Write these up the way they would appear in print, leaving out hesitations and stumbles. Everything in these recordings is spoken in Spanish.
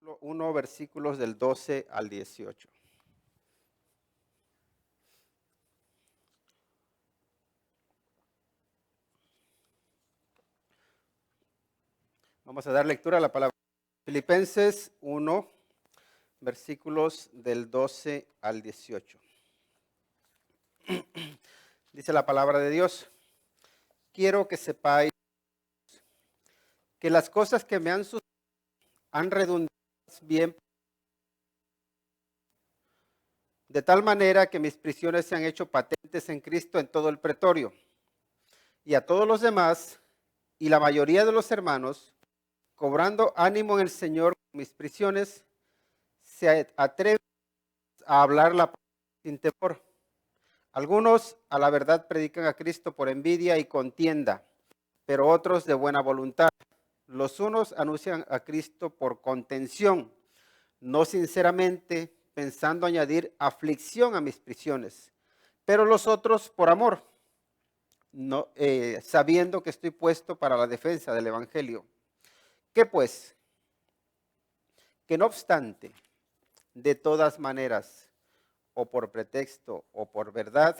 capítulo 1, versículos del 12 al 18. Vamos a dar lectura a la palabra. Filipenses 1, versículos del 12 al 18. Dice la palabra de Dios: quiero que sepáis que las cosas que me han sucedido han redundado bien, de tal manera que mis prisiones se han hecho patentes en Cristo en todo el pretorio. Y a todos los demás, y la mayoría de los hermanos, cobrando ánimo en el Señor con mis prisiones, se atreven a hablar la palabra sin temor. Algunos a la verdad predican a Cristo por envidia y contienda, pero otros de buena voluntad. Los unos anuncian a Cristo por contención, no sinceramente, pensando añadir aflicción a mis prisiones, pero los otros por amor, no, sabiendo que estoy puesto para la defensa del Evangelio. ¿Qué pues? Que no obstante, de todas maneras, o por pretexto o por verdad,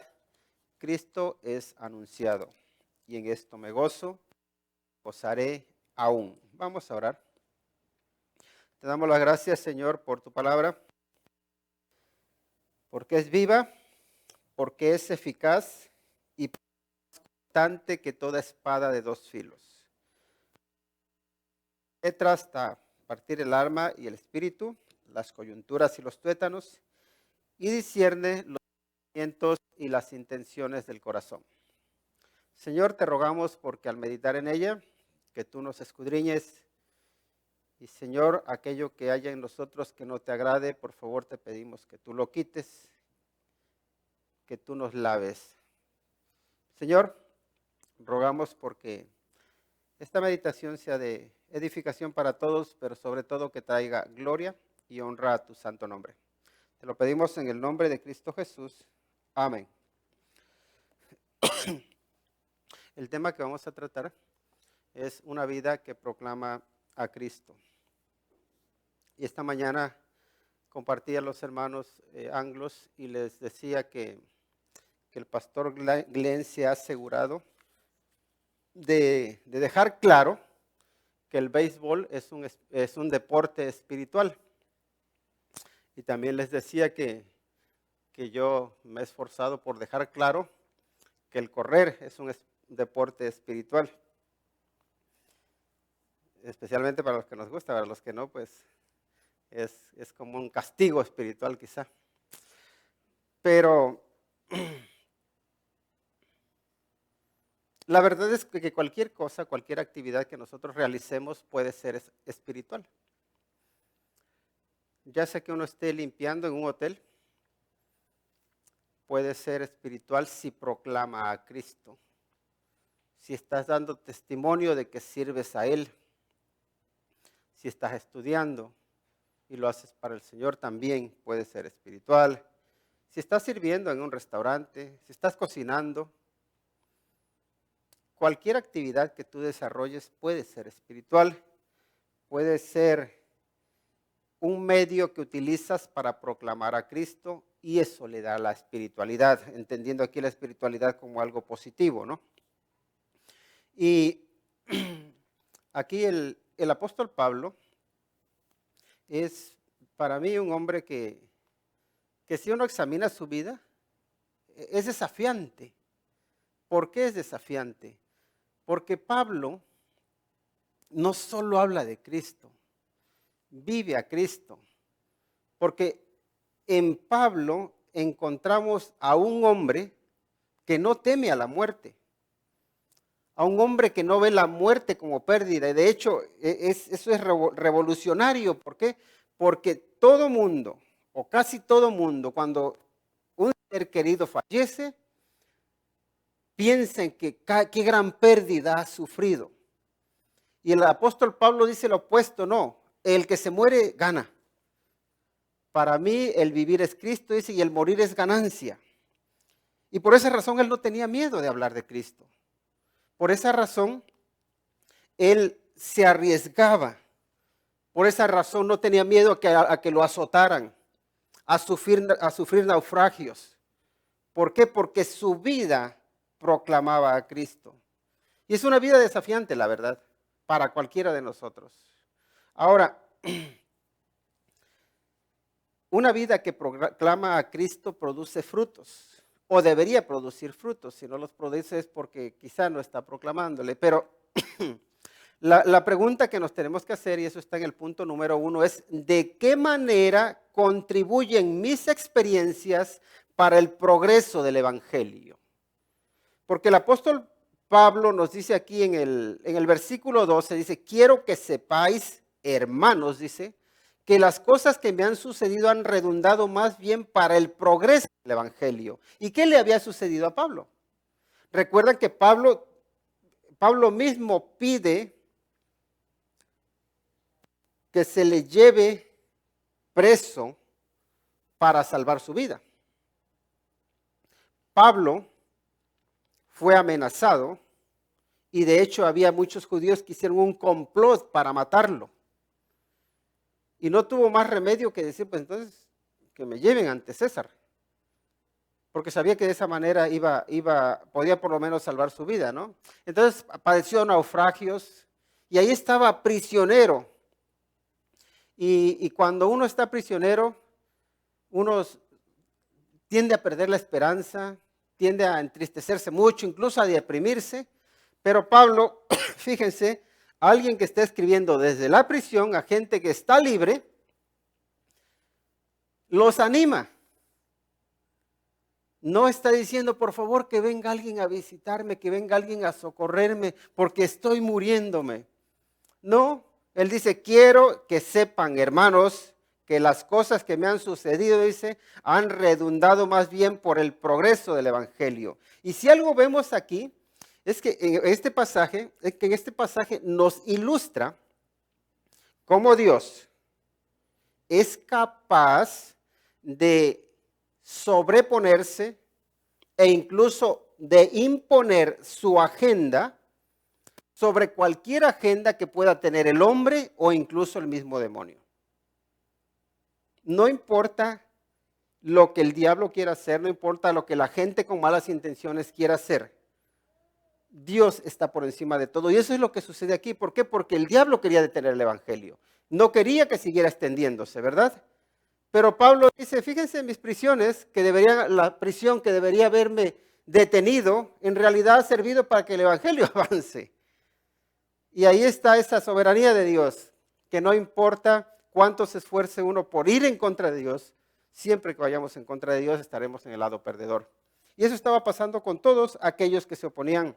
Cristo es anunciado, y en esto me gozo, gozaré aún. Vamos a orar. Te damos las gracias, Señor, por tu palabra, porque es viva, porque es eficaz y cortante que toda espada de dos filos. Penetra hasta partir el alma y el espíritu, las coyunturas y los tuétanos, y discierne los pensamientos y las intenciones del corazón. Señor, te rogamos porque al meditar en ella, que tú nos escudriñes, y Señor, aquello que haya en nosotros que no te agrade, por favor te pedimos que tú lo quites, que tú nos laves. Señor, rogamos porque esta meditación sea de edificación para todos, pero sobre todo que traiga gloria y honra a tu santo nombre. Te lo pedimos en el nombre de Cristo Jesús. Amén. El tema que vamos a tratar es una vida que proclama a Cristo. Y esta mañana compartí a los hermanos anglos y les decía que el pastor Glenn se ha asegurado de dejar claro que el béisbol es un deporte espiritual. Y también les decía que yo me he esforzado por dejar claro que el correr es un deporte espiritual. Especialmente para los que nos gusta, para los que no, pues es como un castigo espiritual quizá. Pero la verdad es que cualquier cosa, cualquier actividad que nosotros realicemos puede ser espiritual. Ya sea que uno esté limpiando en un hotel, puede ser espiritual si proclama a Cristo. Si estás dando testimonio de que sirves a Él. Si estás estudiando y lo haces para el Señor, también puede ser espiritual. Si estás sirviendo en un restaurante, si estás cocinando, cualquier actividad que tú desarrolles puede ser espiritual, puede ser un medio que utilizas para proclamar a Cristo y eso le da la espiritualidad, entendiendo aquí la espiritualidad como algo positivo, ¿no? Y aquí el apóstol Pablo es para mí un hombre que si uno examina su vida, es desafiante. ¿Por qué es desafiante? Porque Pablo no solo habla de Cristo, vive a Cristo. Porque en Pablo encontramos a un hombre que no teme a la muerte, a un hombre que no ve la muerte como pérdida. De hecho, eso es revolucionario. ¿Por qué? Porque todo mundo, o casi todo mundo, cuando un ser querido fallece, piensa en que qué gran pérdida ha sufrido. Y el apóstol Pablo dice lo opuesto: no, el que se muere gana. Para mí el vivir es Cristo, dice, y el morir es ganancia. Y por esa razón él no tenía miedo de hablar de Cristo. Por esa razón él se arriesgaba Por esa razón no tenía miedo a que lo azotaran, a sufrir naufragios. ¿Por qué? Porque su vida proclamaba a Cristo. Y es una vida desafiante, la verdad, para cualquiera de nosotros. Ahora, una vida que proclama a Cristo produce frutos, o debería producir frutos. Si no los produce es porque quizá no está proclamándole. Pero la pregunta que nos tenemos que hacer, y eso está en el punto número 1, es ¿de qué manera contribuyen mis experiencias para el progreso del Evangelio? Porque el apóstol Pablo nos dice aquí en el versículo 12, dice, quiero que sepáis, hermanos, dice, que las cosas que me han sucedido han redundado más bien para el progreso del Evangelio. ¿Y qué le había sucedido a Pablo? Recuerdan que Pablo mismo pide que se le lleve preso para salvar su vida. Pablo fue amenazado y de hecho había muchos judíos que hicieron un complot para matarlo. Y no tuvo más remedio que decir, pues entonces que me lleven ante César. Porque sabía que de esa manera podía por lo menos salvar su vida, ¿no? Entonces padeció naufragios y ahí estaba prisionero. Y cuando uno está prisionero, uno tiende a perder la esperanza, tiende a entristecerse mucho, incluso a deprimirse. Pero Pablo, fíjense, alguien que está escribiendo desde la prisión a gente que está libre, los anima. No está diciendo, por favor, que venga alguien a visitarme, que venga alguien a socorrerme, porque estoy muriéndome. No, él dice, quiero que sepan, hermanos, que las cosas que me han sucedido, dice, han redundado más bien por el progreso del Evangelio. Y si algo vemos aquí, es que en este pasaje nos ilustra cómo Dios es capaz de sobreponerse e incluso de imponer su agenda sobre cualquier agenda que pueda tener el hombre o incluso el mismo demonio. No importa lo que el diablo quiera hacer, no importa lo que la gente con malas intenciones quiera hacer. Dios está por encima de todo. Y eso es lo que sucede aquí. ¿Por qué? Porque el diablo quería detener el evangelio. No quería que siguiera extendiéndose, ¿verdad? Pero Pablo dice, fíjense en mis prisiones, la prisión que debería haberme detenido, en realidad ha servido para que el evangelio avance. Y ahí está esa soberanía de Dios, que no importa cuánto se esfuerce uno por ir en contra de Dios, siempre que vayamos en contra de Dios estaremos en el lado perdedor. Y eso estaba pasando con todos aquellos que se oponían,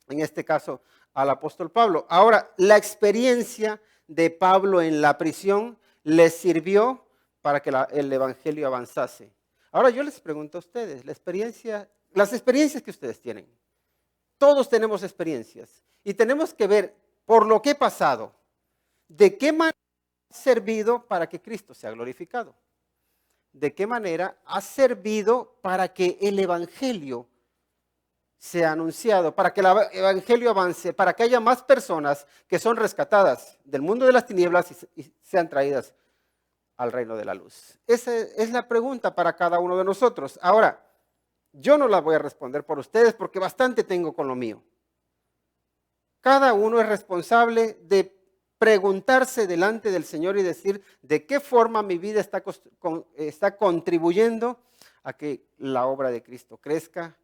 en este caso, al apóstol Pablo. Ahora, la experiencia de Pablo en la prisión le sirvió para que el evangelio avanzase. Ahora yo les pregunto a ustedes, las experiencias que ustedes tienen, todos tenemos experiencias y tenemos que ver por lo que he pasado, de qué manera ha servido para que Cristo sea glorificado, de qué manera ha servido para que el evangelio sea anunciado, para que el evangelio avance, para que haya más personas que son rescatadas del mundo de las tinieblas y sean traídas al reino de la luz. Esa es la pregunta para cada uno de nosotros. Ahora, yo no la voy a responder por ustedes porque bastante tengo con lo mío. Cada uno es responsable de preguntarse delante del Señor y decir de qué forma mi vida está contribuyendo a que la obra de Cristo crezca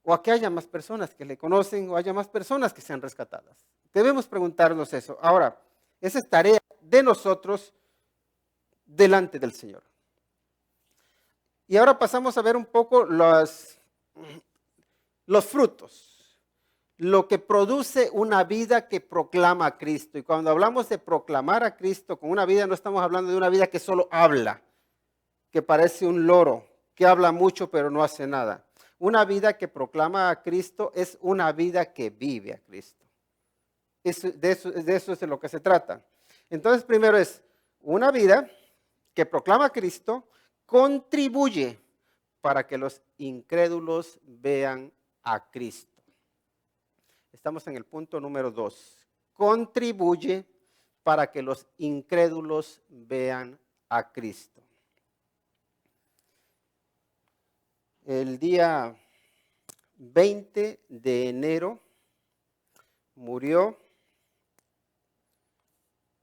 o a que haya más personas que le conocen o haya más personas que sean rescatadas. Debemos preguntarnos eso. Ahora, esa es tarea de nosotros delante del Señor. Y ahora pasamos a ver un poco los frutos, lo que produce una vida que proclama a Cristo. Y cuando hablamos de proclamar a Cristo con una vida, no estamos hablando de una vida que solo habla, que parece un loro, que habla mucho pero no hace nada. Una vida que proclama a Cristo es una vida que vive a Cristo. De eso es de lo que se trata. Entonces, primero es una vida que proclama a Cristo, contribuye para que los incrédulos vean a Cristo. Estamos en el punto número 2. Contribuye para que los incrédulos vean a Cristo. El día 20 de enero murió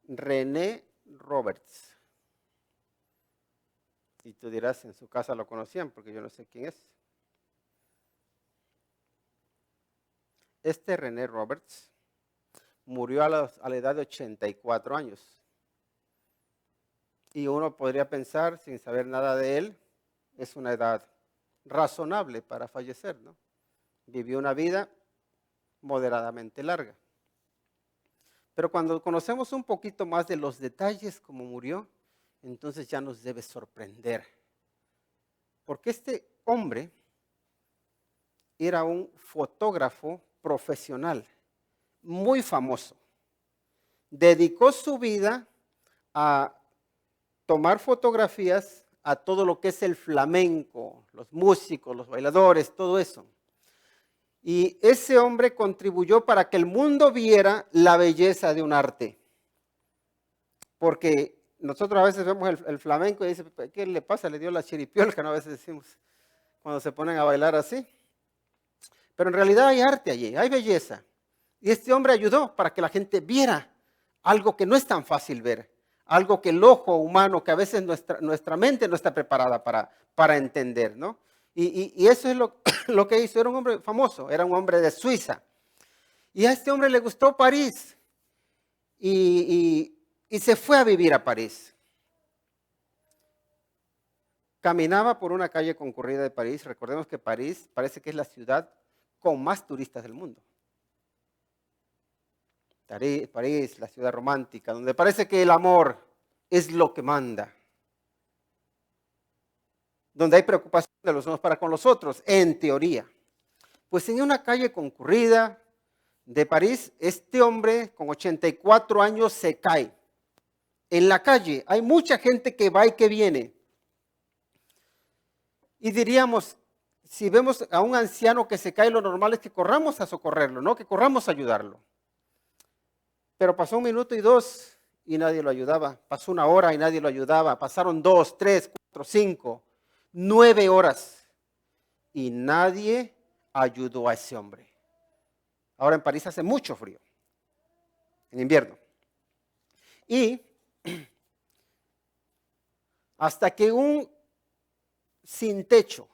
René Roberts. Y tú dirás, en su casa lo conocían, porque yo no sé quién es. Este René Roberts murió a la edad de 84 años. Y uno podría pensar, sin saber nada de él, es una edad razonable para fallecer, ¿no? Vivió una vida moderadamente larga. Pero cuando conocemos un poquito más de los detalles como murió, entonces ya nos debe sorprender. Porque este hombre era un fotógrafo profesional, muy famoso. Dedicó su vida a tomar fotografías a todo lo que es el flamenco, los músicos, los bailadores, todo eso. Y ese hombre contribuyó para que el mundo viera la belleza de un arte. Porque nosotros a veces vemos el flamenco y dice, ¿qué le pasa? Le dio la chiripiolca, ¿no? A veces decimos, cuando se ponen a bailar así. Pero en realidad hay arte allí, hay belleza. Y este hombre ayudó para que la gente viera algo que no es tan fácil ver. Algo que el ojo humano, que a veces nuestra mente no está preparada para entender, ¿no? Y eso es lo que hizo. Era un hombre famoso, era un hombre de Suiza. Y a este hombre le gustó París. Y se fue a vivir a París. Caminaba por una calle concurrida de París. Recordemos que París parece que es la ciudad con más turistas del mundo. París, la ciudad romántica, donde parece que el amor es lo que manda. Donde hay preocupación de los unos para con los otros, en teoría. Pues en una calle concurrida de París, este hombre con 84 años se cae. En la calle hay mucha gente que va y que viene. Y diríamos, si vemos a un anciano que se cae, lo normal es que corramos a socorrerlo, ¿no? Que corramos a ayudarlo. Pero pasó 1 minuto y 2 y nadie lo ayudaba. Pasó 1 hora y nadie lo ayudaba. Pasaron 2, 3, 4, 5, 9 horas. Y nadie ayudó a ese hombre. Ahora en París hace mucho frío. En invierno. Y hasta que un sin techo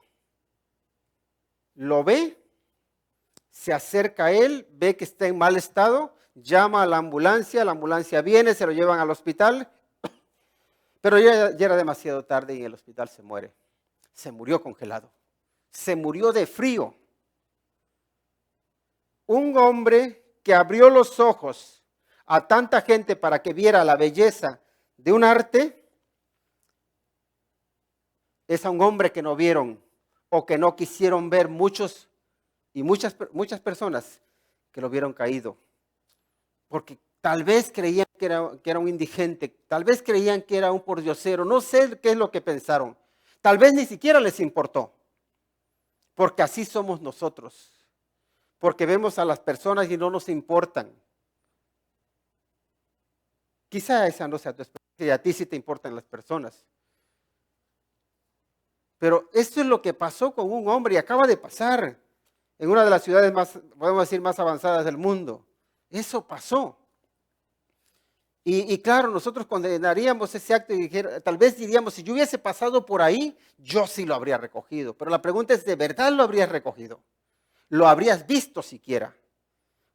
lo ve, se acerca a él, ve que está en mal estado, llama a la ambulancia viene, se lo llevan al hospital, pero ya era demasiado tarde y en el hospital se muere. Se murió congelado, se murió de frío. Un hombre que abrió los ojos a tanta gente para que viera la belleza de un arte, es a un hombre que no vieron o que no quisieron ver muchas personas que lo vieron caído. Porque tal vez creían que era un indigente, tal vez creían que era un pordiosero, no sé qué es lo que pensaron. Tal vez ni siquiera les importó. Porque así somos nosotros. Porque vemos a las personas y no nos importan. Quizá esa no sea tu experiencia y a ti sí te importan las personas. Pero esto es lo que pasó con un hombre y acaba de pasar en una de las ciudades más, podemos decir, más avanzadas del mundo. Eso pasó. Y claro, nosotros condenaríamos ese acto y tal vez diríamos, si yo hubiese pasado por ahí, yo sí lo habría recogido. Pero la pregunta es, ¿de verdad lo habrías recogido? ¿Lo habrías visto siquiera?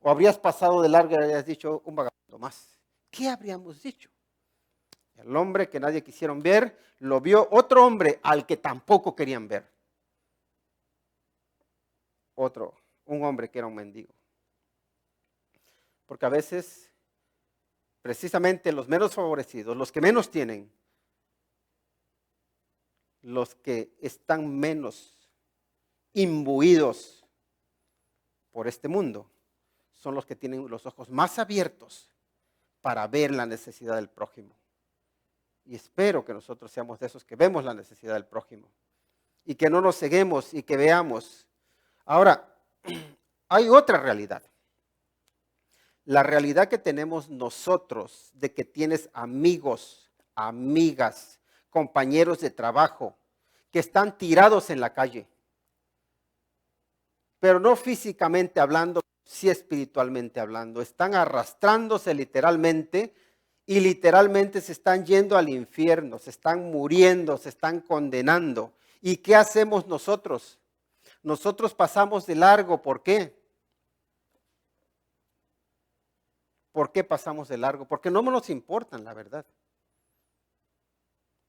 ¿O habrías pasado de largo y habrías dicho un vagabundo más? ¿Qué habríamos dicho? El hombre que nadie quisieron ver, lo vio otro hombre al que tampoco querían ver. Un hombre que era un mendigo. Porque a veces, precisamente los menos favorecidos, los que menos tienen, los que están menos imbuidos por este mundo, son los que tienen los ojos más abiertos para ver la necesidad del prójimo. Y espero que nosotros seamos de esos que vemos la necesidad del prójimo y que no nos ceguemos y que veamos. Ahora, hay otra realidad. La realidad que tenemos nosotros de que tienes amigos, amigas, compañeros de trabajo que están tirados en la calle, pero no físicamente hablando, sí espiritualmente hablando, están arrastrándose literalmente y literalmente se están yendo al infierno, se están muriendo, se están condenando. ¿Y qué hacemos nosotros? Nosotros pasamos de largo, ¿por qué? ¿Por qué pasamos de largo? Porque no nos importan, la verdad.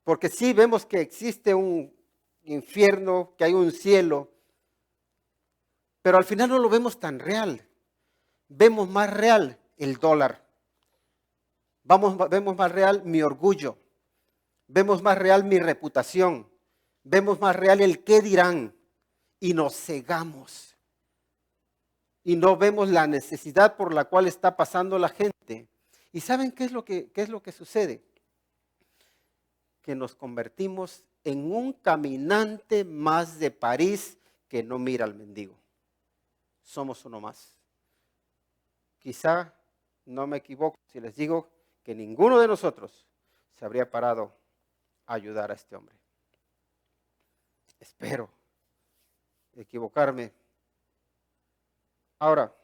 Porque sí vemos que existe un infierno, que hay un cielo, pero al final no lo vemos tan real. Vemos más real el dólar. Vemos más real mi orgullo. Vemos más real mi reputación. Vemos más real el qué dirán. Y nos cegamos. Y no vemos la necesidad por la cual está pasando la gente. ¿Y saben qué es lo que sucede? Que nos convertimos en un caminante más de París que no mira al mendigo. Somos uno más. Quizá no me equivoco si les digo que ninguno de nosotros se habría parado a ayudar a este hombre. Espero equivocarme. Ahora,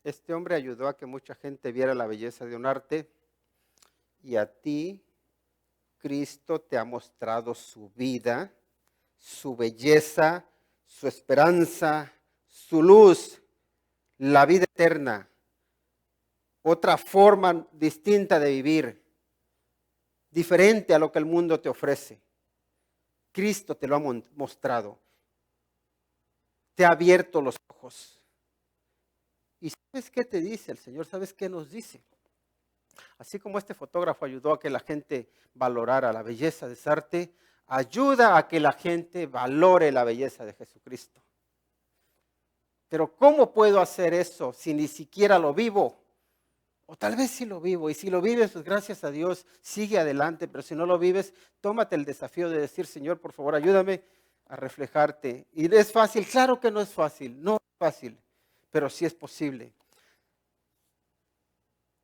este hombre ayudó a que mucha gente viera la belleza de un arte y a ti, Cristo te ha mostrado su vida, su belleza, su esperanza, su luz, la vida eterna, otra forma distinta de vivir, diferente a lo que el mundo te ofrece. Cristo te lo ha mostrado, te ha abierto los ojos. ¿Y sabes qué te dice el Señor? ¿Sabes qué nos dice? Así como este fotógrafo ayudó a que la gente valorara la belleza de ese arte, ayuda a que la gente valore la belleza de Jesucristo. Pero ¿cómo puedo hacer eso si ni siquiera lo vivo? O tal vez sí lo vivo, y si lo vives, pues gracias a Dios, sigue adelante, pero si no lo vives, tómate el desafío de decir, Señor, por favor, ayúdame a reflejarte. ¿Y es fácil? Claro que no es fácil, no es fácil, pero sí es posible.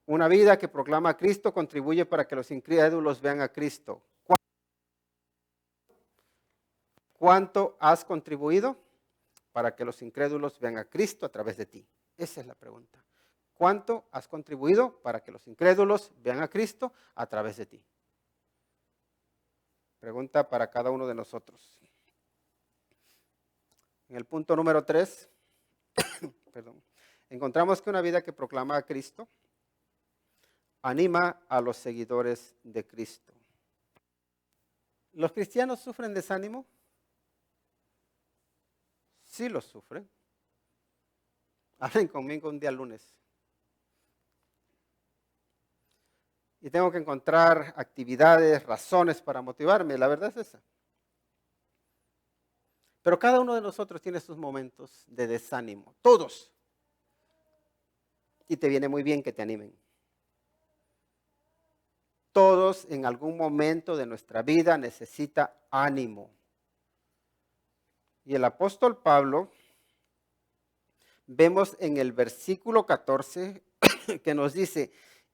Una vida que proclama a Cristo contribuye para que los incrédulos vean a Cristo. ¿Cuánto has contribuido para que los incrédulos vean a Cristo a través de ti? Esa es la pregunta. ¿Cuánto has contribuido para que los incrédulos vean a Cristo a través de ti? Pregunta para cada uno de nosotros. En el punto número 3, encontramos que una vida que proclama a Cristo anima a los seguidores de Cristo. ¿Los cristianos sufren desánimo? Sí los sufren. Hablen conmigo un día lunes. Y tengo que encontrar actividades, razones para motivarme. La verdad es esa. Pero cada uno de nosotros tiene sus momentos de desánimo. Todos. Y te viene muy bien que te animen. Todos en algún momento de nuestra vida necesita ánimo. Y el apóstol Pablo, vemos en el versículo 14 que nos dice,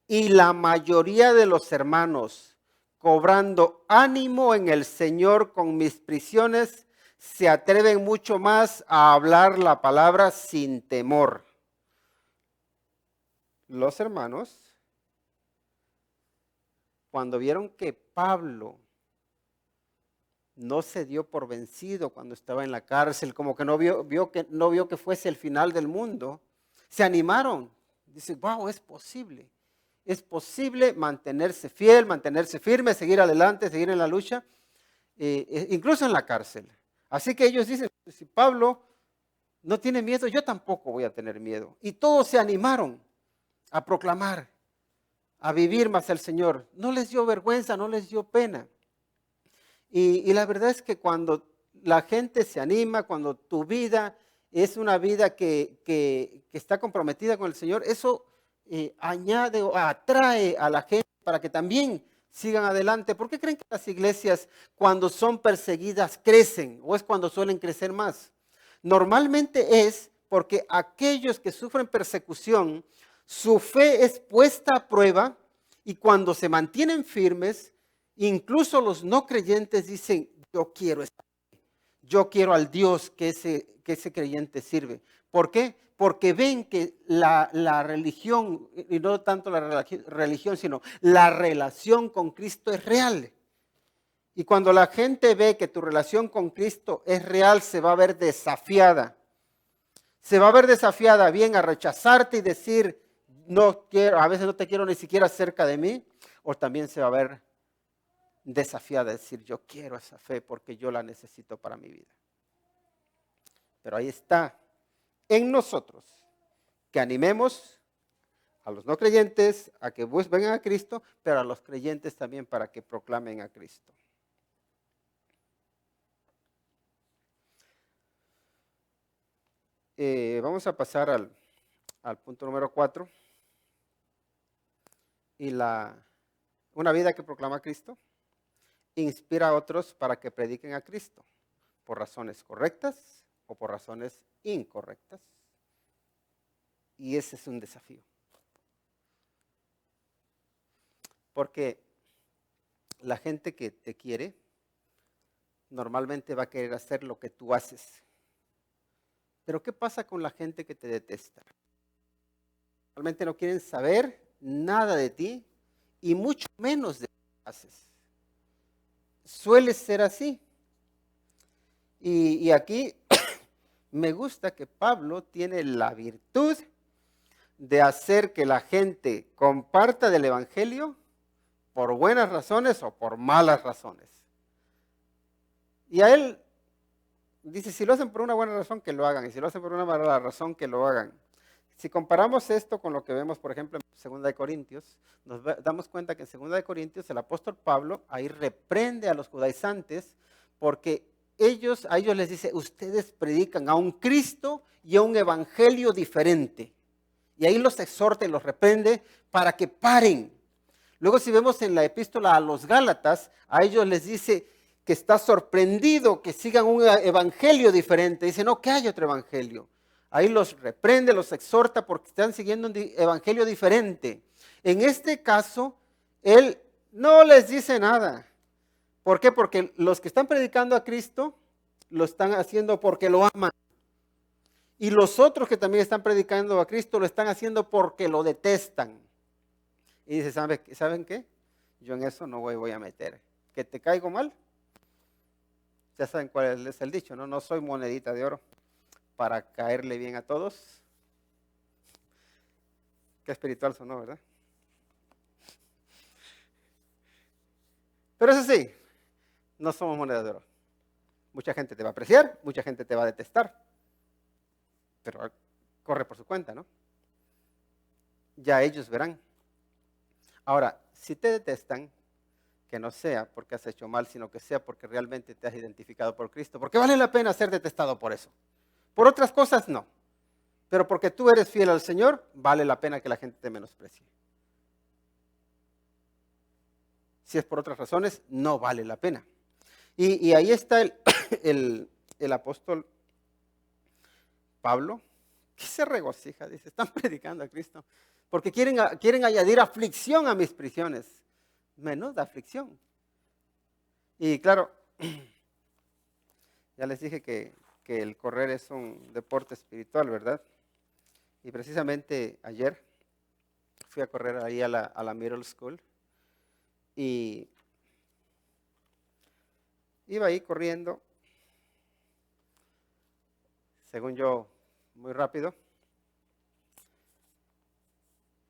y la mayoría de los hermanos, cobrando ánimo en el Señor con mis prisiones, se atreven mucho más a hablar la palabra sin temor. Los hermanos, cuando vieron que Pablo no se dio por vencido cuando estaba en la cárcel, como que no vio que fuese el final del mundo, se animaron. Dice, wow, es posible. Es posible mantenerse fiel, mantenerse firme, seguir adelante, seguir en la lucha, incluso en la cárcel. Así que ellos dicen, si Pablo no tiene miedo, yo tampoco voy a tener miedo. Y todos se animaron a proclamar, a vivir más al Señor. No les dio vergüenza, no les dio pena. Y la verdad es que cuando la gente se anima, cuando tu vida es una vida que está comprometida con el Señor, eso añade o atrae a la gente para que también sigan adelante. ¿Por qué creen que las iglesias cuando son perseguidas crecen o es cuando suelen crecer más? Normalmente es porque aquellos que sufren persecución, su fe es puesta a prueba y cuando se mantienen firmes, incluso los no creyentes dicen, yo quiero esta fe, yo quiero al Dios que ese creyente sirve. ¿Por qué? Porque ven que la religión, y no tanto la religión, sino la relación con Cristo es real. Y cuando la gente ve que tu relación con Cristo es real, se va a ver desafiada. Se va a ver desafiada bien a rechazarte y decir, no quiero, a veces no te quiero ni siquiera cerca de mí. O también se va a ver desafiada a decir, yo quiero esa fe porque yo la necesito para mi vida. Pero ahí está en nosotros que animemos a los no creyentes a que vengan a Cristo, pero a los creyentes también para que proclamen a Cristo. Vamos a pasar al punto número 4. Y una vida que proclama a Cristo inspira a otros para que prediquen a Cristo por razones correctas o por razones incorrectas. Y ese es un desafío. Porque la gente que te quiere normalmente va a querer hacer lo que tú haces. Pero ¿qué pasa con la gente que te detesta? Realmente no quieren saber nada de ti y mucho menos de lo que haces. Suele ser así. Y aquí me gusta que Pablo tiene la virtud de hacer que la gente comparta del Evangelio por buenas razones o por malas razones. Y a él dice, si lo hacen por una buena razón, que lo hagan. Y si lo hacen por una mala razón, que lo hagan. Si comparamos esto con lo que vemos, por ejemplo, en 2 de Corintios, nos damos cuenta que en 2 de Corintios el apóstol Pablo ahí reprende a los judaizantes porque a ellos les dice, ustedes predican a un Cristo y a un evangelio diferente. Y ahí los exhorta y los reprende para que paren. Luego si vemos en la epístola a los Gálatas, a ellos les dice que está sorprendido que sigan un evangelio diferente. Dice, no, que hay otro evangelio. Ahí los reprende, los exhorta porque están siguiendo un evangelio diferente. En este caso, él no les dice nada. ¿Por qué? Porque los que están predicando a Cristo lo están haciendo porque lo aman. Y los otros que también están predicando a Cristo lo están haciendo porque lo detestan. Y dice, ¿saben qué? Yo en eso no voy a meter. ¿Que te caigo mal? Ya saben cuál es el dicho, ¿no? No soy monedita de oro para caerle bien a todos. Qué espiritual sonó, ¿verdad? Pero eso sí, no somos moneda de oro. Mucha gente te va a apreciar, mucha gente te va a detestar. Pero corre por su cuenta, ¿no? Ya ellos verán. Ahora, si te detestan, que no sea porque has hecho mal, sino que sea porque realmente te has identificado por Cristo. Porque vale la pena ser detestado por eso. Por otras cosas, no. Pero porque tú eres fiel al Señor, vale la pena que la gente te menosprecie. Si es por otras razones, no vale la pena. Y ahí está el apóstol Pablo, que se regocija, dice, están predicando a Cristo, porque quieren añadir aflicción a mis prisiones. Menuda aflicción. Y claro, ya les dije que el correr es un deporte espiritual, ¿verdad? Y precisamente ayer fui a correr ahí a la middle school y iba ahí corriendo, según yo, muy rápido.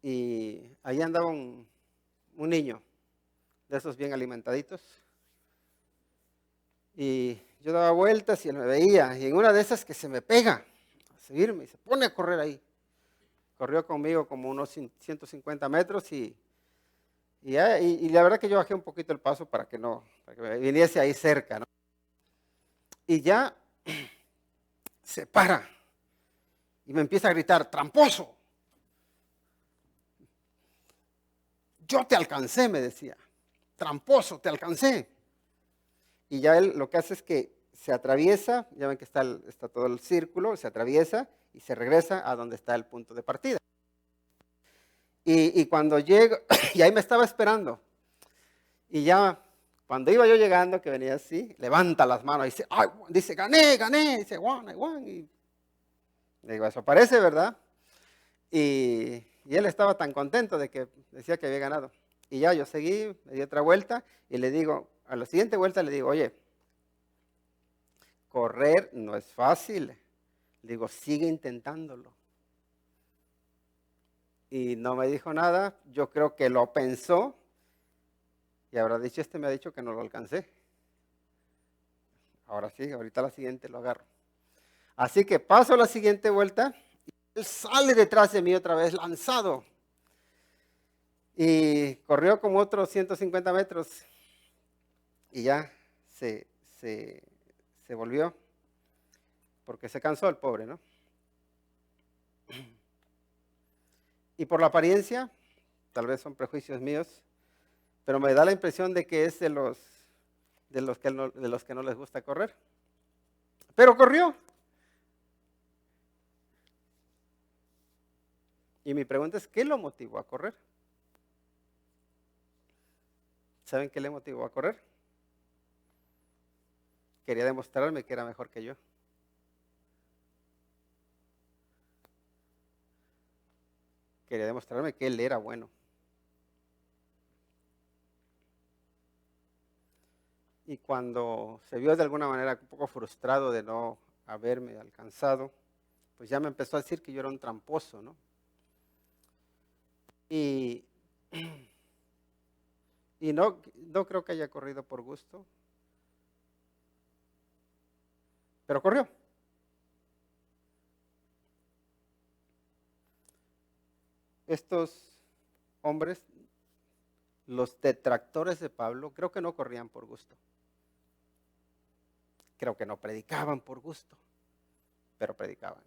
Y ahí andaba un niño de esos bien alimentaditos. Y yo daba vueltas y él me veía. Y en una de esas que se me pega a seguirme y se pone a correr ahí. Corrió conmigo como unos 150 metros y la verdad que yo bajé un poquito el paso para que me viniese ahí cerca, ¿no? Y ya se para y me empieza a gritar, tramposo. Yo te alcancé, me decía. Tramposo, te alcancé. Y ya él lo que hace es que se atraviesa, ya ven que está, está todo el círculo, se atraviesa y se regresa a donde está el punto de partida. Y cuando llego, y ahí me estaba esperando, y ya cuando iba yo llegando, que venía así, levanta las manos y dice, ay, dice, gané, gané, dice, I won. Y le digo, eso parece, ¿verdad? Y él estaba tan contento de que decía que había ganado. Y ya yo seguí, me di otra vuelta y le digo, a la siguiente vuelta le digo, oye, correr no es fácil. Le digo, sigue intentándolo. Y no me dijo nada, yo creo que lo pensó y habrá dicho, me ha dicho que no lo alcancé. Ahora sí, ahorita la siguiente lo agarro. Así que paso la siguiente vuelta y él sale detrás de mí otra vez, lanzado. Y corrió como otros 150 metros y ya se volvió, porque se cansó el pobre, ¿no? Y por la apariencia, tal vez son prejuicios míos, pero me da la impresión de que es de los que no les gusta correr. Pero corrió. Y mi pregunta es, ¿qué lo motivó a correr? ¿Saben qué le motivó a correr? Quería demostrarme que era mejor que yo. Quería demostrarme que él era bueno. Y cuando se vio de alguna manera un poco frustrado de no haberme alcanzado, pues ya me empezó a decir que yo era un tramposo, ¿no? Y, y no creo que haya corrido por gusto, pero corrió. Estos hombres, los detractores de Pablo, creo que no corrían por gusto. Creo que no predicaban por gusto, pero predicaban.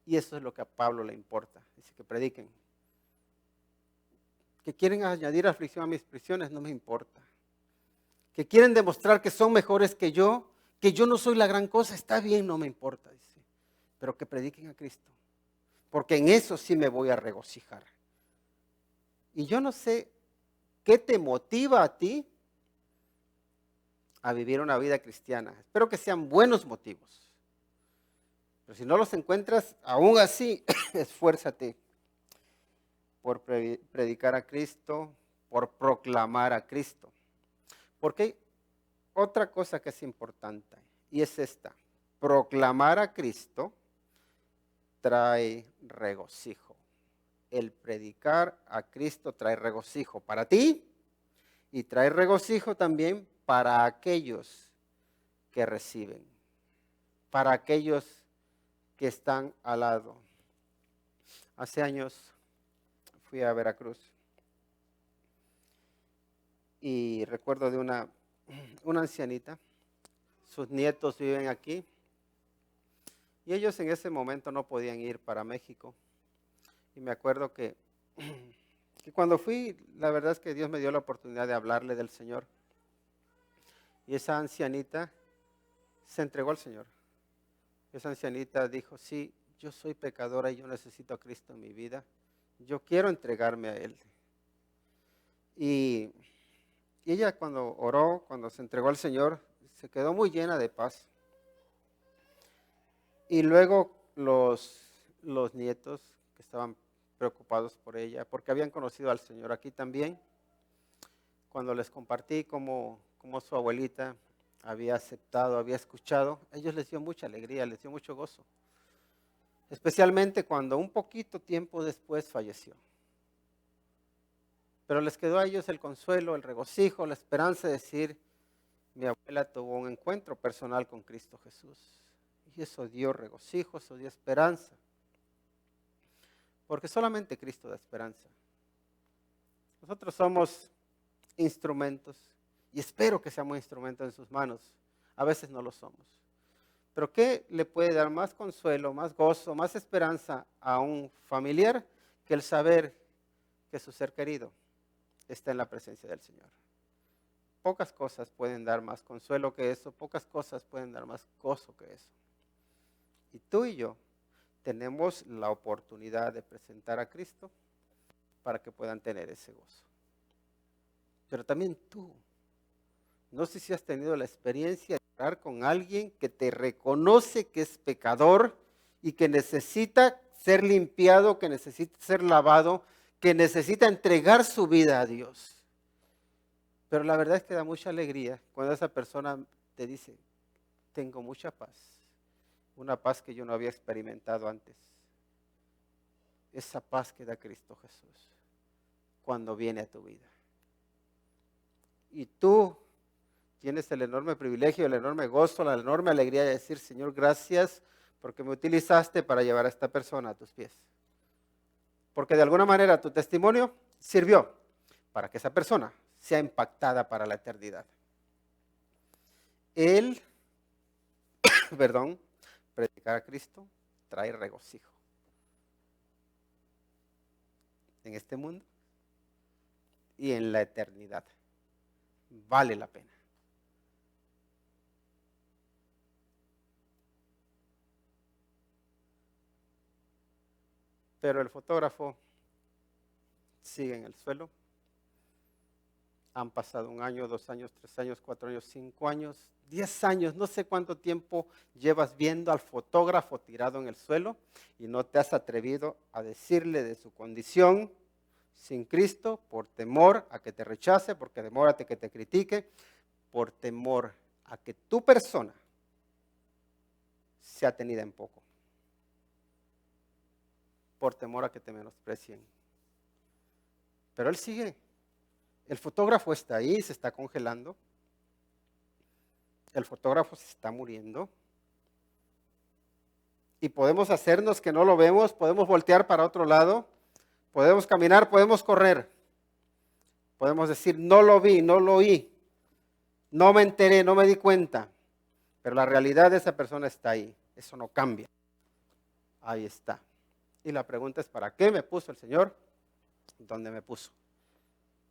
Y eso es lo que a Pablo le importa. Dice que prediquen. Que quieren añadir aflicción a mis prisiones, no me importa. Que quieren demostrar que son mejores que yo no soy la gran cosa, está bien, no me importa, dice. Pero que prediquen a Cristo. Porque en eso sí me voy a regocijar. Y yo no sé qué te motiva a ti a vivir una vida cristiana. Espero que sean buenos motivos. Pero si no los encuentras, aún así, esfuérzate por predicar a Cristo, por proclamar a Cristo. Porque hay otra cosa que es importante, y es esta. Proclamar a Cristo trae regocijo. El predicar a Cristo trae regocijo para ti y trae regocijo también para aquellos que reciben, para aquellos que están al lado. Hace años fui a Veracruz y recuerdo de una ancianita, sus nietos viven aquí y ellos en ese momento no podían ir para México. Y me acuerdo que cuando fui, la verdad es que Dios me dio la oportunidad de hablarle del Señor. Y esa ancianita se entregó al Señor. Esa ancianita dijo, sí, yo soy pecadora y yo necesito a Cristo en mi vida. Yo quiero entregarme a Él. Y ella cuando oró, cuando se entregó al Señor, se quedó muy llena de paz. Y luego los nietos que estaban preocupados por ella, porque habían conocido al Señor aquí también, cuando les compartí cómo su abuelita había aceptado, había escuchado, a ellos les dio mucha alegría, les dio mucho gozo. Especialmente cuando un poquito tiempo después falleció. Pero les quedó a ellos el consuelo, el regocijo, la esperanza de decir, mi abuela tuvo un encuentro personal con Cristo Jesús. Y eso dio regocijo, eso dio esperanza. Porque solamente Cristo da esperanza. Nosotros somos instrumentos y espero que seamos instrumentos en sus manos. A veces no lo somos. Pero ¿qué le puede dar más consuelo, más gozo, más esperanza a un familiar que el saber que su ser querido está en la presencia del Señor? pocas cosas pueden dar más consuelo que eso, pocas cosas pueden dar más gozo que eso. Y tú y yo tenemos la oportunidad de presentar a Cristo para que puedan tener ese gozo. Pero también tú, no sé si has tenido la experiencia de hablar con alguien que te reconoce que es pecador y que necesita ser limpiado, que necesita ser lavado, que necesita entregar su vida a Dios. Pero la verdad es que da mucha alegría cuando esa persona te dice, tengo mucha paz, una paz que yo no había experimentado antes. Esa paz que da Cristo Jesús cuando viene a tu vida. Y tú tienes el enorme privilegio, el enorme gozo, la enorme alegría de decir, Señor, gracias porque me utilizaste para llevar a esta persona a tus pies. Porque de alguna manera tu testimonio sirvió para que esa persona sea impactada para la eternidad. El, predicar a Cristo trae regocijo en este mundo y en la eternidad. Vale la pena. Pero el fotógrafo sigue en el suelo. Han pasado 1 año, 2 años, 3 años, 4 años, 5 años, 10 años, no sé cuánto tiempo llevas viendo al fotógrafo tirado en el suelo y no te has atrevido a decirle de su condición sin Cristo por temor a que te rechace, porque temor a que te critique, por temor a que tu persona sea tenida en poco, por temor a que te menosprecien. Pero él sigue. El fotógrafo está ahí, se está congelando. El fotógrafo se está muriendo. Y podemos hacernos que no lo vemos, podemos voltear para otro lado, podemos caminar, podemos correr. Podemos decir, no lo vi, no lo oí, no me enteré, no me di cuenta. Pero la realidad de esa persona está ahí, eso no cambia. Ahí está. Y la pregunta es, ¿para qué me puso el Señor donde me puso?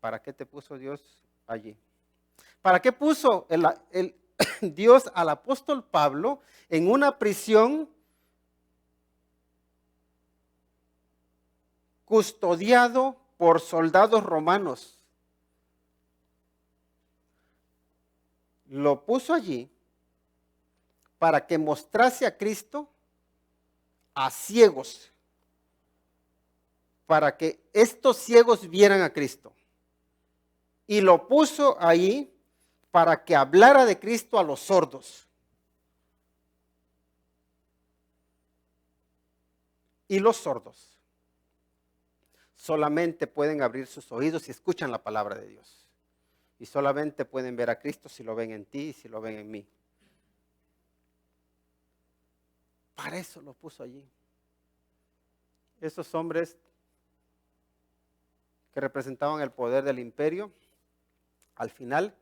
¿Para qué te puso Dios allí? ¿Para qué puso el Dios al apóstol Pablo en una prisión custodiado por soldados romanos? Lo puso allí para que mostrase a Cristo a ciegos, para que estos ciegos vieran a Cristo. Y lo puso ahí para que hablara de Cristo a los sordos. Y los sordos solamente pueden abrir sus oídos si escuchan la palabra de Dios. Y solamente pueden ver a Cristo si lo ven en ti y si lo ven en mí. Para eso lo puso allí. Esos hombres que representaban el poder del imperio, al final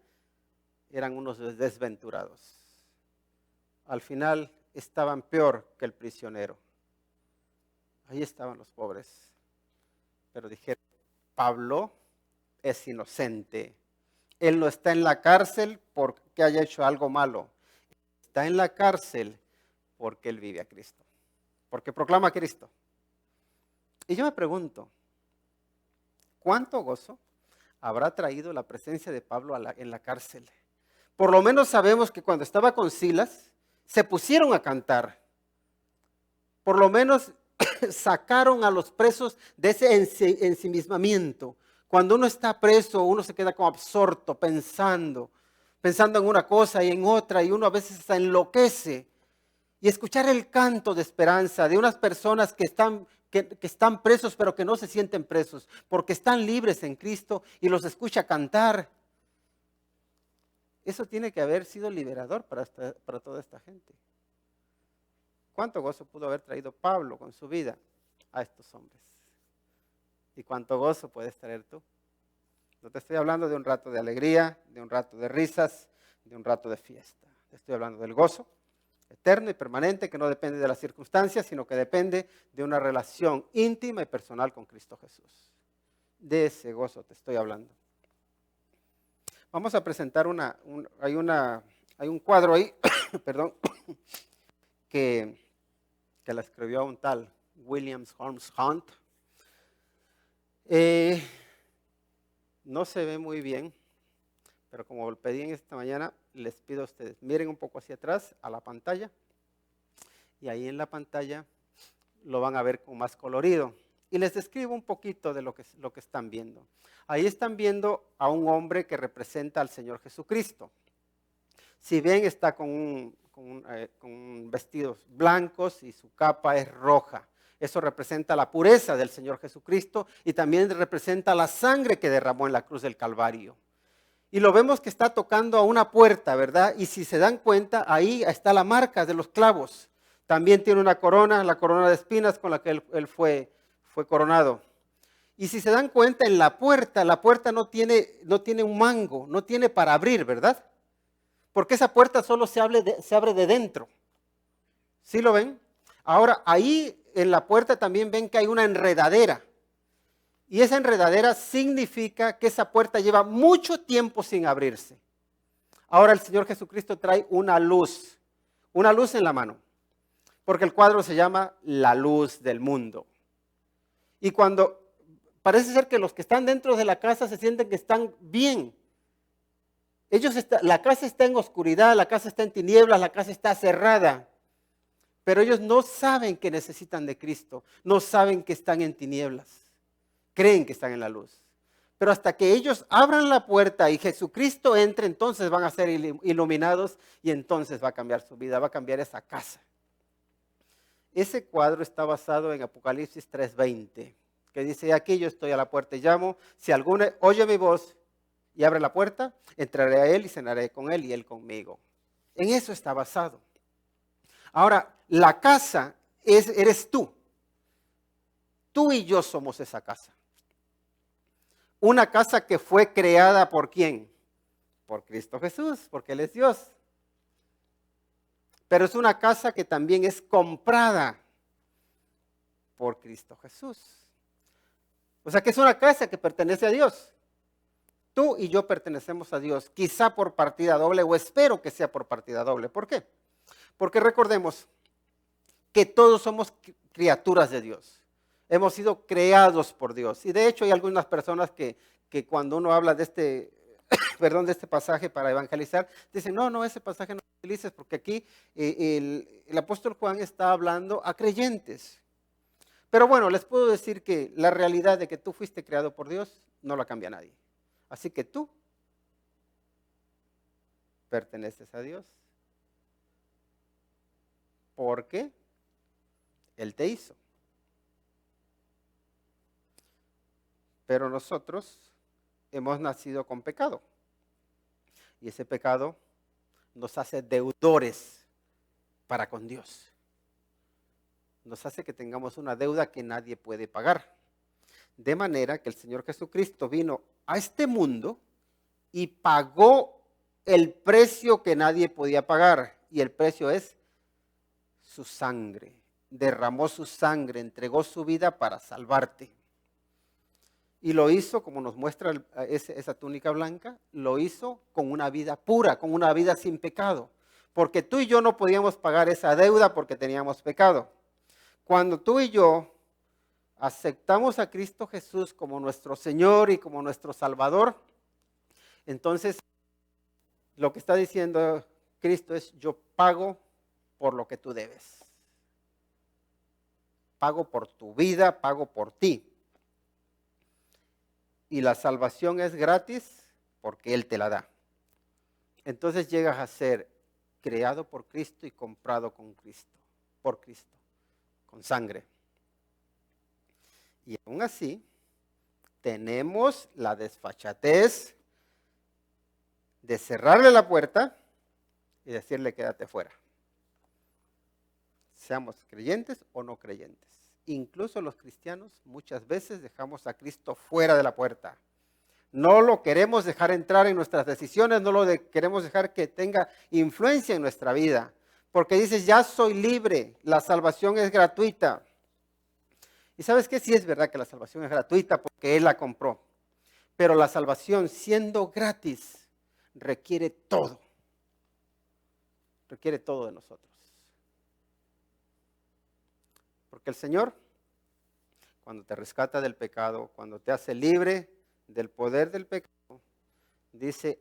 eran unos desventurados. Al final estaban peor que el prisionero. Ahí estaban los pobres. Pero dijeron, Pablo es inocente. Él no está en la cárcel porque haya hecho algo malo. Está en la cárcel porque él vive a Cristo. Porque proclama a Cristo. Y yo me pregunto, ¿cuánto gozo habrá traído la presencia de Pablo en la cárcel? Por lo menos sabemos que cuando estaba con Silas, se pusieron a cantar. Por lo menos sacaron a los presos de ese ensimismamiento. Cuando uno está preso, uno se queda como absorto, pensando en una cosa y en otra, y uno a veces se enloquece. Y escuchar el canto de esperanza de unas personas que están presos, pero que no se sienten presos, porque están libres en Cristo, y los escucha cantar. Eso tiene que haber sido liberador para toda esta gente. ¿Cuánto gozo pudo haber traído Pablo con su vida a estos hombres? ¿Y cuánto gozo puedes traer tú? No te estoy hablando de un rato de alegría, de un rato de risas, de un rato de fiesta. Te estoy hablando del gozo eterno y permanente que no depende de las circunstancias, sino que depende de una relación íntima y personal con Cristo Jesús. De ese gozo te estoy hablando. Vamos a presentar hay un cuadro ahí, perdón, que la escribió un tal William Holmes Hunt. No se ve muy bien, pero como lo pedí en esta mañana, les pido a ustedes, miren un poco hacia atrás a la pantalla, y ahí en la pantalla lo van a ver con más colorido. Y les describo un poquito de lo que están viendo. Ahí están viendo a un hombre que representa al Señor Jesucristo. Si ven, está con vestidos blancos y su capa es roja. Eso representa la pureza del Señor Jesucristo y también representa la sangre que derramó en la cruz del Calvario. Y lo vemos que está tocando a una puerta, ¿verdad? Y si se dan cuenta, ahí está la marca de los clavos. También tiene una corona, la corona de espinas con la que él fue coronado. Y si se dan cuenta, en la puerta no tiene un mango, no tiene para abrir, ¿verdad? Porque esa puerta solo se abre de dentro. ¿Sí lo ven? Ahora, ahí en la puerta también ven que hay una enredadera. Y esa enredadera significa que esa puerta lleva mucho tiempo sin abrirse. Ahora el Señor Jesucristo trae una luz en la mano. Porque el cuadro se llama La Luz del Mundo. Y cuando parece ser que los que están dentro de la casa se sienten que están bien. La casa está en oscuridad, la casa está en tinieblas, la casa está cerrada. Pero ellos no saben que necesitan de Cristo, no saben que están en tinieblas. Creen que están en la luz. Pero hasta que ellos abran la puerta y Jesucristo entre, entonces van a ser iluminados y entonces va a cambiar su vida, va a cambiar esa casa. Ese cuadro está basado en Apocalipsis 3:20, que dice, aquí yo estoy a la puerta y llamo, si alguno oye mi voz y abre la puerta, entraré a él y cenaré con él y él conmigo. En eso está basado. Ahora, la casa eres tú. Tú y yo somos esa casa. Una casa que fue creada ¿por quién? Por Cristo Jesús, porque Él es Dios. Pero es una casa que también es comprada por Cristo Jesús. O sea que es una casa que pertenece a Dios. Tú y yo pertenecemos a Dios, quizá por partida doble, o espero que sea por partida doble. ¿Por qué? Porque recordemos que todos somos criaturas de Dios. Hemos sido creados por Dios. Y de hecho hay algunas personas que cuando uno habla de este pasaje para evangelizar, dicen, no, ese pasaje no lo utilices porque aquí el apóstol Juan está hablando a creyentes. Pero bueno, les puedo decir que la realidad de que tú fuiste creado por Dios no la cambia nadie. Así que tú perteneces a Dios. Porque Él te hizo. Pero nosotros hemos nacido con pecado. Y ese pecado nos hace deudores para con Dios. Nos hace que tengamos una deuda que nadie puede pagar. De manera que el Señor Jesucristo vino a este mundo y pagó el precio que nadie podía pagar. Y el precio es su sangre. Derramó su sangre, entregó su vida para salvarte. Y lo hizo, como nos muestra esa túnica blanca, lo hizo con una vida pura, con una vida sin pecado. Porque tú y yo no podíamos pagar esa deuda porque teníamos pecado. Cuando tú y yo aceptamos a Cristo Jesús como nuestro Señor y como nuestro Salvador, entonces lo que está diciendo Cristo es, yo pago por lo que tú debes. Pago por tu vida, pago por ti. Y la salvación es gratis porque Él te la da. Entonces llegas a ser creado por Cristo y comprado con Cristo, por Cristo, con sangre. Y aún así, tenemos la desfachatez de cerrarle la puerta y decirle quédate fuera. Seamos creyentes o no creyentes. Incluso los cristianos muchas veces dejamos a Cristo fuera de la puerta. No lo queremos dejar entrar en nuestras decisiones, no lo queremos dejar que tenga influencia en nuestra vida. Porque dices, ya soy libre, la salvación es gratuita. Y ¿sabes qué? Sí es verdad que la salvación es gratuita porque Él la compró. Pero la salvación siendo gratis, requiere todo. Requiere todo de nosotros. Porque el Señor, cuando te rescata del pecado, cuando te hace libre del poder del pecado, dice,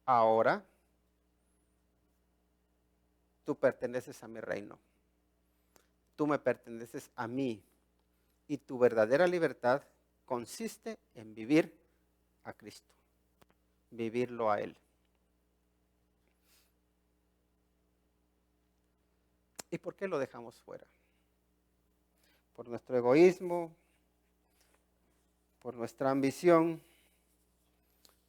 ahora tú perteneces a mi reino. Tú me perteneces a mí. Y tu verdadera libertad consiste en vivir a Cristo, vivirlo a Él. ¿Y por qué lo dejamos fuera? Por nuestro egoísmo, por nuestra ambición,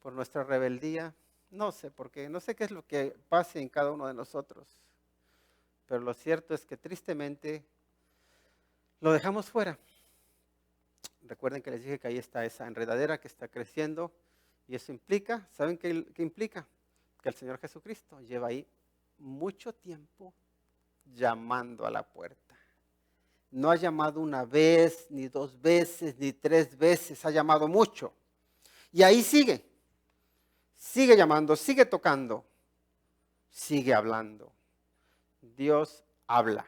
por nuestra rebeldía. No sé por qué, no sé qué es lo que pase en cada uno de nosotros. Pero lo cierto es que tristemente lo dejamos fuera. Recuerden que les dije que ahí está esa enredadera que está creciendo y eso implica, ¿saben qué implica? Que el Señor Jesucristo lleva ahí mucho tiempo llamando a la puerta. No ha llamado una vez, ni 2 veces, ni 3 veces, ha llamado mucho. Y ahí sigue llamando, sigue tocando, sigue hablando. Dios habla.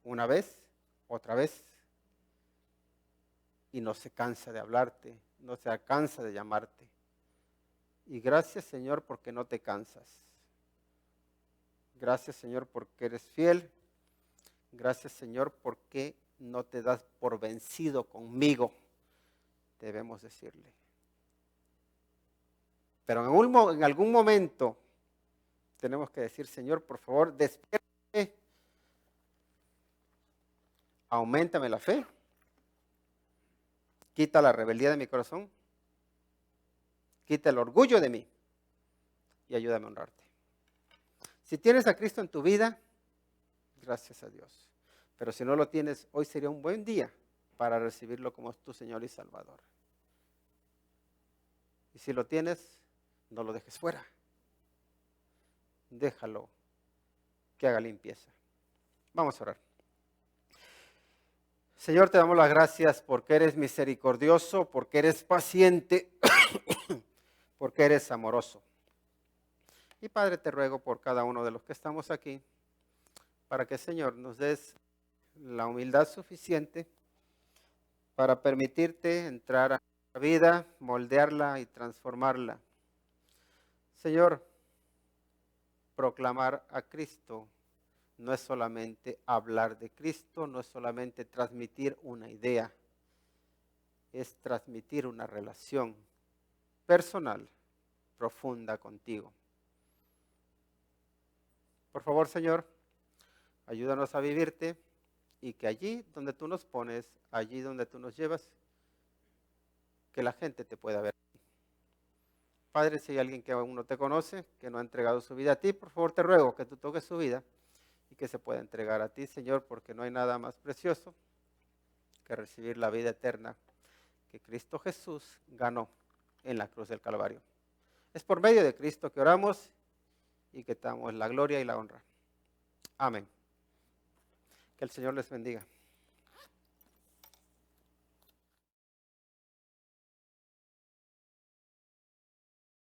Una vez, otra vez, y no se cansa de hablarte, no se cansa de llamarte. Y gracias, Señor, porque no te cansas. Gracias, Señor, porque eres fiel. Gracias, Señor, porque no te das por vencido conmigo, debemos decirle. Pero en algún momento tenemos que decir, Señor, por favor, despiértame, auméntame la fe, quita la rebeldía de mi corazón, quita el orgullo de mí y ayúdame a honrarte. Si tienes a Cristo en tu vida, gracias a Dios. Pero si no lo tienes, hoy sería un buen día para recibirlo como tu Señor y Salvador. Y si lo tienes, no lo dejes fuera. Déjalo que haga limpieza. Vamos a orar. Señor, te damos las gracias porque eres misericordioso, porque eres paciente, porque eres amoroso. Y Padre, te ruego por cada uno de los que estamos aquí, para que, Señor, nos des la humildad suficiente para permitirte entrar a nuestra vida, moldearla y transformarla. Señor, proclamar a Cristo no es solamente hablar de Cristo, no es solamente transmitir una idea, es transmitir una relación personal, profunda contigo. Por favor, Señor, ayúdanos a vivirte y que allí donde tú nos pones, allí donde tú nos llevas, que la gente te pueda ver. Padre, si hay alguien que aún no te conoce, que no ha entregado su vida a ti, por favor te ruego que tú toques su vida y que se pueda entregar a ti, Señor, porque no hay nada más precioso que recibir la vida eterna que Cristo Jesús ganó en la cruz del Calvario. Es por medio de Cristo que oramos y que te damos la gloria y la honra. Amén. Que el Señor les bendiga.